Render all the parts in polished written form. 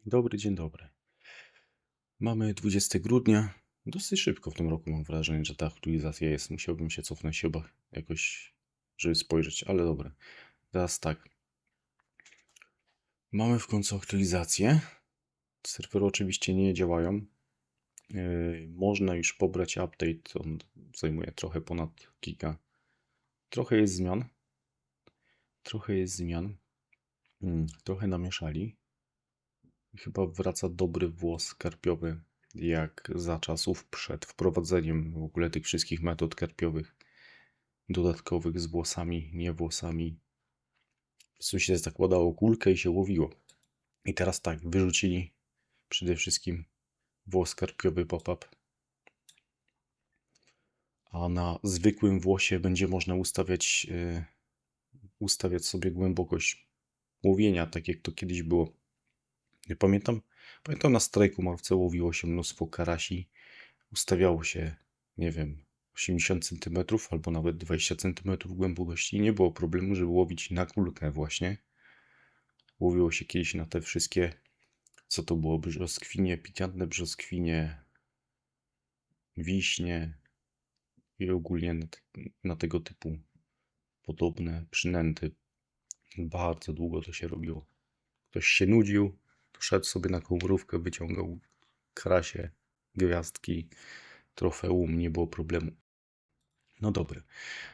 Dobry, dzień dobry. Mamy 20 grudnia. Dosyć szybko w tym roku mam wrażenie, że ta aktualizacja jest. Musiałbym się cofnąć chyba jakoś, żeby spojrzeć, ale dobra. Teraz tak. Mamy w końcu aktualizację. Serwery oczywiście nie działają. Można już pobrać update. On zajmuje trochę ponad giga. Trochę jest zmian. Trochę jest zmian. Trochę namieszali. Chyba wraca dobry włos karpiowy, jak za czasów przed wprowadzeniem w ogóle tych wszystkich metod karpiowych dodatkowych z włosami, nie włosami. Po prostu się zakładało kulkę i się łowiło. I teraz tak, wyrzucili przede wszystkim włos karpiowy pop-up, a na zwykłym włosie będzie można ustawiać sobie głębokość łowienia, tak jak to kiedyś było. Nie pamiętam na strajku marwce łowiło się mnóstwo karasi. Ustawiało się, nie wiem, 80 cm albo nawet 20 cm głębokości. Nie było problemu, żeby łowić na kulkę właśnie. Łowiło się kiedyś na te wszystkie, co to było, brzoskwinie, pikantne brzoskwinie, wiśnie i ogólnie na tego typu podobne przynęty. Bardzo długo to się robiło. Ktoś się nudził, to szedł sobie na komórówkę, wyciągał karasie, gwiazdki, trofeum, nie było problemu. No dobra,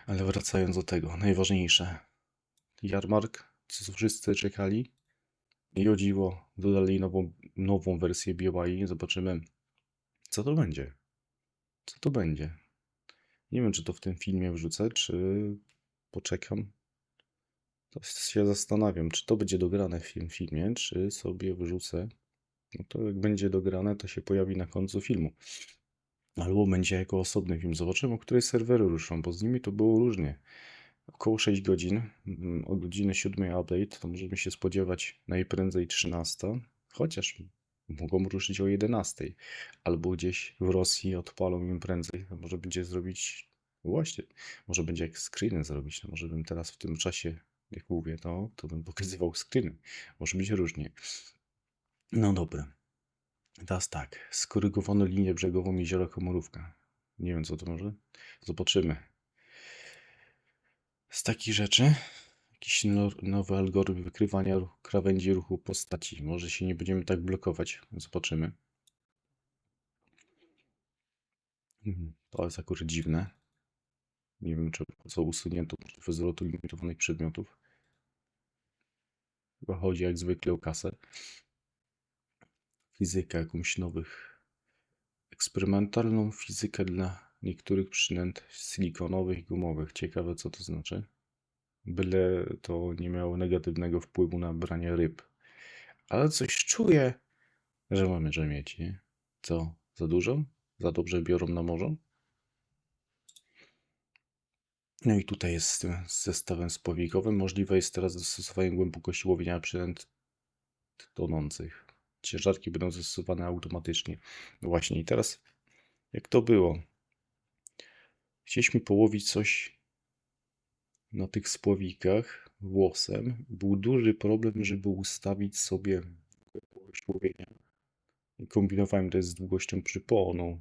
ale wracając do tego, najważniejsze. Jarmark, co wszyscy czekali. I o dziwo, dodali nową wersję BYE. Zobaczymy, co to będzie. Co to będzie. Nie wiem, czy to w tym filmie wrzucę, czy poczekam. To się zastanawiam, czy to będzie dograne w tym filmie, czy sobie wrzucę. No to jak będzie dograne, to się pojawi na końcu filmu. Albo będzie jako osobny film. Zobaczymy, o której serwery ruszą, bo z nimi to było różnie. Około 6 godzin, o godziny 7 update, to możemy się spodziewać najprędzej 13, chociaż mogą ruszyć o 11, albo gdzieś w Rosji odpalą im prędzej, to może będzie zrobić, właśnie, może będzie jak screeny zrobić, no może bym teraz w tym czasie, jak mówię, to bym pokazywał screeny, może być różnie. No dobra, teraz tak, skorygowano linię brzegową jeziora Komorówka. Nie wiem co to może, zobaczymy. Z takich rzeczy jakiś nowy algorytm wykrywania krawędzi ruchu postaci. Może się nie będziemy tak blokować. Zobaczymy. To jest akurat dziwne. Nie wiem, czy po co usunięto możliwość zwrotu limitowanych przedmiotów. Chyba chodzi jak zwykle o kasę. Fizyka jakąś nowych. Eksperymentalną fizykę dla niektórych przynęt silikonowych i gumowych. Ciekawe, co to znaczy. Byle to nie miało negatywnego wpływu na branie ryb. Ale coś czuję, że mamy mieć, nie? Co? Za dużo? Za dobrze biorą na morzu? No i tutaj jest z zestawem spławikowym. Możliwe jest teraz zastosowanie głębokości łowienia przynęt tonących. Ciężarki będą zastosowane automatycznie. No właśnie i teraz jak to było? Chcieliśmy połowić coś na tych spławikach włosem. Był duży problem, żeby ustawić sobie głębokość łowienia. I kombinowałem to z długością przyponu.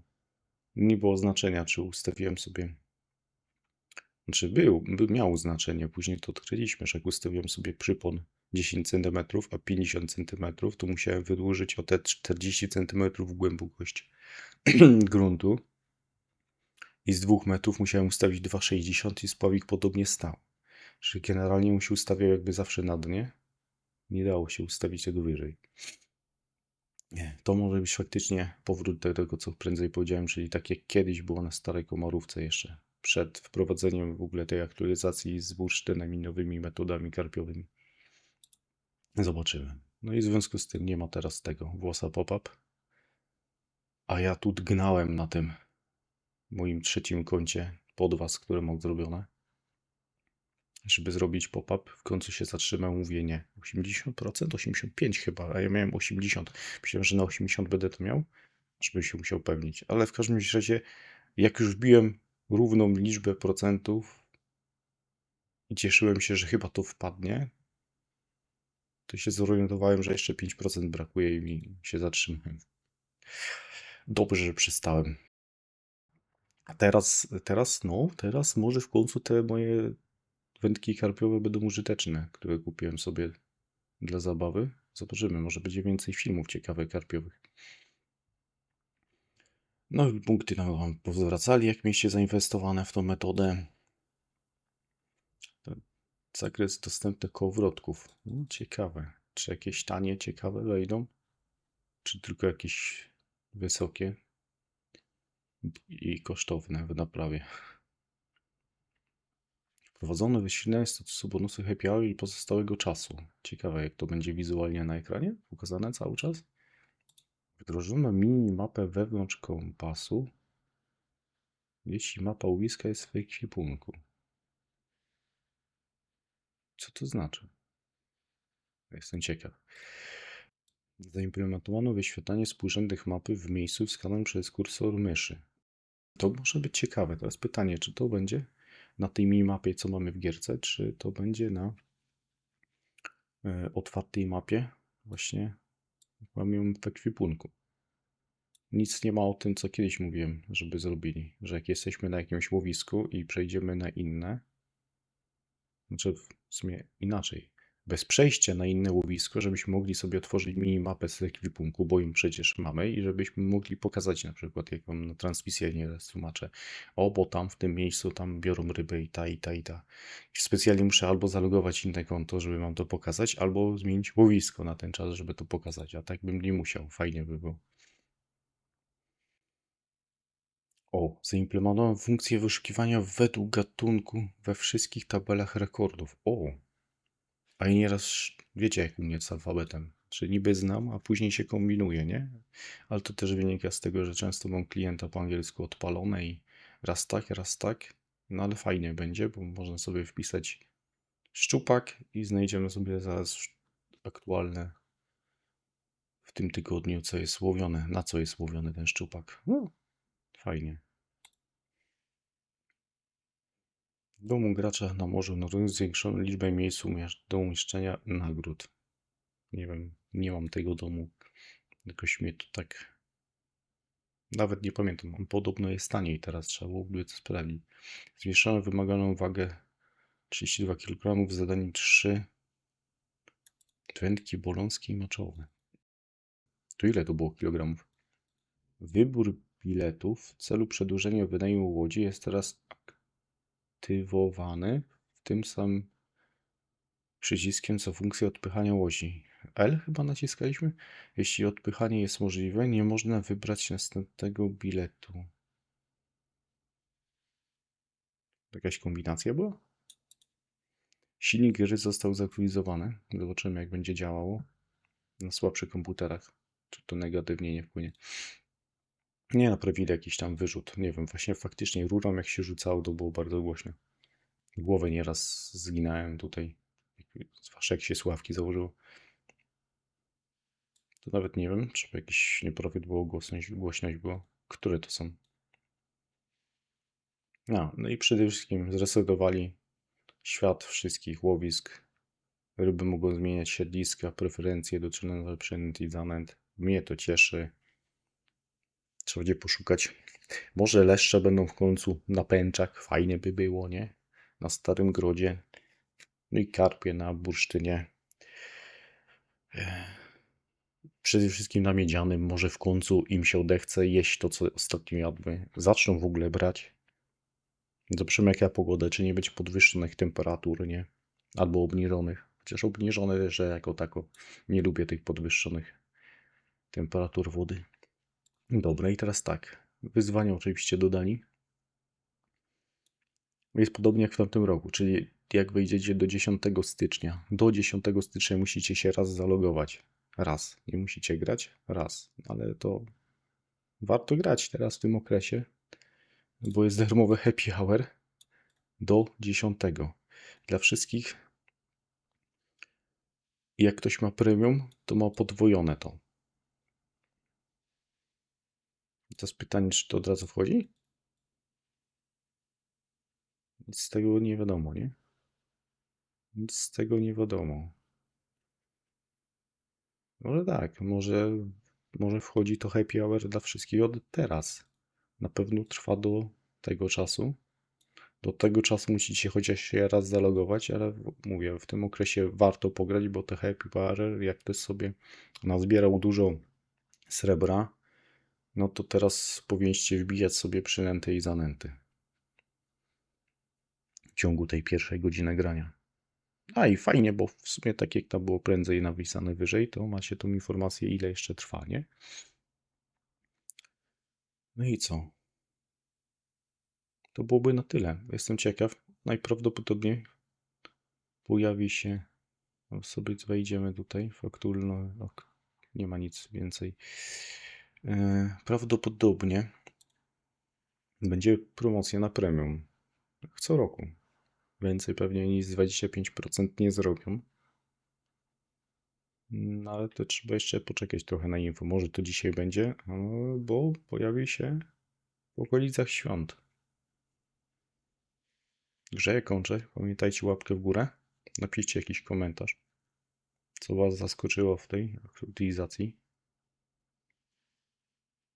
Nie było znaczenia, czy ustawiłem sobie. Znaczy miał znaczenie. Później to odkryliśmy, że jak ustawiłem sobie przypon 10 cm, a 50 cm, to musiałem wydłużyć o te 40 cm głębokość gruntu. I z 2 metrów musiałem ustawić 2,60 i spławik podobnie stał. Czyli generalnie mu się ustawiał jakby zawsze na dnie. Nie dało się ustawić tego wyżej. Nie, to może być faktycznie powrót do tego, co prędzej powiedziałem, czyli tak jak kiedyś było na starej komorówce jeszcze. Przed wprowadzeniem w ogóle tej aktualizacji z bursztynem i nowymi metodami karpiowymi. Zobaczymy. No i w związku z tym nie ma teraz tego włosa pop-up. A ja tu gnałem na tym moim trzecim koncie pod was, które mam zrobione. Żeby zrobić pop-up, w końcu się zatrzymał mówienie 80%, 85% chyba, a ja miałem 80%. Myślałem, że na 80% będę to miał, żebym się musiał upewnić. Ale w każdym razie, jak już wbiłem równą liczbę procentów i cieszyłem się, że chyba to wpadnie, to się zorientowałem, że jeszcze 5% brakuje i mi się zatrzymałem. Dobrze, że przestałem. A teraz może w końcu te moje wędki karpiowe będą użyteczne, które kupiłem sobie dla zabawy. Zobaczymy, może będzie więcej filmów ciekawych karpiowych. No i punkty nam wam powracali, jak mieliście zainwestowane w tą metodę. Zakres dostępnych kołowrotków. No, ciekawe. Czy jakieś tanie, ciekawe wejdą? Czy tylko jakieś wysokie i kosztowne w naprawie? Wprowadzone wyświetlenie statusu bonusu happy hour i pozostałego czasu. Ciekawe, jak to będzie wizualnie na ekranie pokazane cały czas. Wdrożono mini-mapę wewnątrz kompasu, jeśli mapa łowiska jest w ekwipunku. Co to znaczy? Jestem ciekaw. Zaimplementowano wyświetlanie współrzędnych mapy w miejscu wskazanym przez kursor myszy. To może być ciekawe. Teraz pytanie, czy to będzie na tej minimapie, co mamy w gierce, czy to będzie na otwartej mapie, właśnie mamy ją w ekwipunku. Nic nie ma o tym, co kiedyś mówiłem, żeby zrobili, że jak jesteśmy na jakimś łowisku i przejdziemy na inne, znaczy w sumie inaczej, bez przejścia na inne łowisko, żebyśmy mogli sobie otworzyć minimapę z ekwipunku, bo ją przecież mamy i żebyśmy mogli pokazać na przykład, jak wam na transmisję nieraz tłumaczę, o, bo tam w tym miejscu tam biorą ryby i ta, i ta, i ta. I specjalnie muszę albo zalogować inne konto, żeby wam to pokazać, albo zmienić łowisko na ten czas, żeby to pokazać, a tak bym nie musiał, fajnie by było. O, zaimplementowałem funkcję wyszukiwania według gatunku we wszystkich tabelach rekordów. O, a i nieraz wiecie, jak u mnie z alfabetem. Czy niby znam, a później się kombinuje, nie? Ale to też wynika z tego, że często mam klienta po angielsku odpalone i raz tak. No ale fajnie będzie, bo można sobie wpisać szczupak i znajdziemy sobie zaraz aktualne w tym tygodniu, co jest łowione, na co jest łowiony ten szczupak. No, fajnie. W domu gracza na morzu notują zwiększoną liczbę miejsc do umieszczenia nagród. Nie wiem, nie mam tego domu. Jakoś mnie to tak... Nawet nie pamiętam. On podobno jest taniej teraz, trzeba byłoby to sprawdzić. Zwiększono wymaganą wagę 32 kg, zadanie 3 wędki bolońskie i maczowe. To ile to było kilogramów? Wybór biletów w celu przedłużenia wynajmu łodzi jest teraz aktywowany w tym samym przyciskiem co funkcja odpychania łozi. L chyba naciskaliśmy? Jeśli odpychanie jest możliwe, nie można wybrać następnego biletu. Jakaś kombinacja była? Silnik gry został zaktualizowany. Zobaczymy, jak będzie działało na słabszych komputerach. Czy to negatywnie nie wpłynie. Nie, naprawili jakiś tam wyrzut. Nie wiem, właśnie faktycznie rurą jak się rzucało, to było bardzo głośno. Głowę nieraz zginałem tutaj. Zwłaszcza jak się sławki założyło. To nawet nie wiem, czy jakiś nieprofit było, głośność było. Które to są? No i przede wszystkim zresetowali świat wszystkich łowisk. Ryby mogą zmieniać siedliska, preferencje, dotrzymać lepszy i zanęt. Mnie to cieszy. Trzeba będzie poszukać. Może leszcze będą w końcu na pęczach. Fajnie by było, nie? Na Starym Grodzie. No i karpie na bursztynie. Przede wszystkim na miedzianym. Może w końcu im się odechce jeść to, co ostatnio jadły. Zaczną w ogóle brać. Zobaczymy, jaka pogoda. Czy nie będzie podwyższonych temperatur, nie? Albo obniżonych. Chociaż obniżone, że jako tako. Nie lubię tych podwyższonych temperatur wody. Dobra, i teraz tak. Wyzwania oczywiście dodali. Jest podobnie jak w tamtym roku, czyli jak wejdziecie do 10 stycznia. Do 10 stycznia musicie się raz zalogować. Raz. Nie musicie grać? Raz. Ale to warto grać teraz w tym okresie, bo jest darmowy happy hour do 10. Dla wszystkich. Jak ktoś ma premium, to ma podwojone to. I to jest pytanie, czy to od razu wchodzi? Nic z tego nie wiadomo, nie? Nic z tego nie wiadomo. Może tak, może wchodzi to happy hour dla wszystkich od teraz. Na pewno trwa do tego czasu. Do tego czasu musicie chociaż się raz zalogować, ale mówię, w tym okresie warto pograć, bo te happy hour, jak ktoś sobie nazbierał dużo srebra, no to teraz powinniście wbijać sobie przynęty i zanęty w ciągu tej pierwszej godziny grania. A i fajnie, bo w sumie tak jak tam było prędzej napisane wyżej, to macie tą informację, ile jeszcze trwa, nie? No i co? To byłoby na tyle. Jestem ciekaw. Najprawdopodobniej pojawi się. Sobie wejdziemy tutaj. Faktulno. Nie ma nic więcej. Prawdopodobnie będzie promocja na premium. Jak co roku. Więcej pewnie niż 25% nie zrobią. No ale to trzeba jeszcze poczekać trochę na info. Może to dzisiaj będzie, bo pojawi się w okolicach świąt. Grze ja kończę. Pamiętajcie łapkę w górę. Napiszcie jakiś komentarz, co Was zaskoczyło w tej aktualizacji.